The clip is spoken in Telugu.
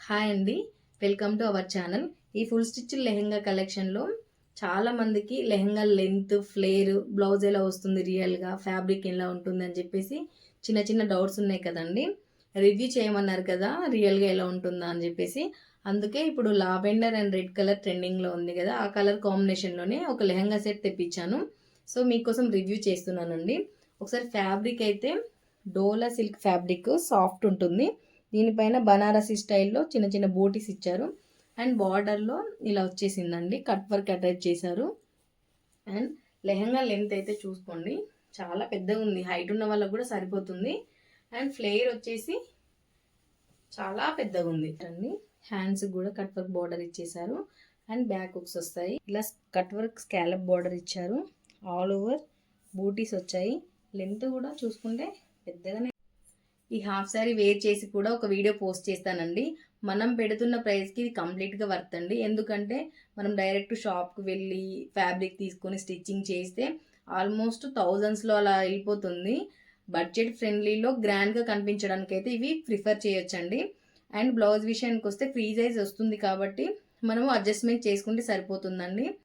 హాయ్ అండి, వెల్కమ్ టు అవర్ ఛానల్. ఈ ఫుల్ స్టిచ్ లెహెంగా కలెక్షన్లో చాలా మందికి లెహెంగా లెంత్, ఫ్లేర్, బ్లౌజ్ ఎలా వస్తుంది, రియల్గా ఫ్యాబ్రిక్ ఎలా ఉంటుంది అని చెప్పేసి చిన్న చిన్న డౌట్స్ ఉన్నాయి కదండి. రివ్యూ చేయమన్నారు కదా రియల్గా ఎలా ఉంటుందా అని చెప్పేసి. అందుకే ఇప్పుడు లావెండర్ అండ్ రెడ్ కలర్ ట్రెండింగ్లో ఉంది కదా, ఆ కలర్ కాంబినేషన్లోనే ఒక లెహెంగా సెట్ తెప్పించాను. సో మీకోసం రివ్యూ చేస్తున్నానండి. ఒకసారి ఫ్యాబ్రిక్ అయితే డోలా సిల్క్ ఫ్యాబ్రిక్ సాఫ్ట్ ఉంటుంది. దీనిపైన బనారసి స్టైల్లో చిన్న చిన్న బూటీస్ ఇచ్చారు. అండ్ బార్డర్లో ఇలా వచ్చేసిందండి, కట్ వర్క్ అటాచ్ చేశారు. అండ్ లెహంగా లెంత్ అయితే చూసుకోండి, చాలా పెద్దగా ఉంది. హైట్ ఉన్న వాళ్ళకు కూడా సరిపోతుంది. అండ్ ఫ్లేర్ వచ్చేసి చాలా పెద్దగా ఉంది అండి. హ్యాండ్స్ కూడా కట్ వర్క్ బార్డర్ ఇచ్చేసారు. అండ్ బ్యాక్ హుక్స్ వస్తాయి. ఇలా కట్ వర్క్ స్కాలప్ బార్డర్ ఇచ్చారు. ఆల్ ఓవర్ బూటీస్ వచ్చాయి. లెంత్ కూడా చూసుకుంటే పెద్దగానే. ఈ హాఫ్ శారీ వేర్ చేసి కూడా ఒక వీడియో పోస్ట్ చేస్తానండి. మనం పెడుతున్న ప్రైస్కి ఇది కంప్లీట్గా వర్త్ అండి. ఎందుకంటే మనం డైరెక్ట్ షాప్కి వెళ్ళి ఫ్యాబ్రిక్ తీసుకొని స్టిచ్చింగ్ చేస్తే ఆల్మోస్ట్ థౌజండ్స్లో అలా వెళ్ళిపోతుంది. బడ్జెట్ ఫ్రెండ్లీలో గ్రాండ్గా కనిపించడానికి అయితే ఇవి ప్రిఫర్ చేయొచ్చండి. అండ్ బ్లౌజ్ విషయానికి వస్తే ఫ్రీ సైజ్ వస్తుంది కాబట్టి మనము అడ్జస్ట్మెంట్ చేసుకుంటే సరిపోతుందండి.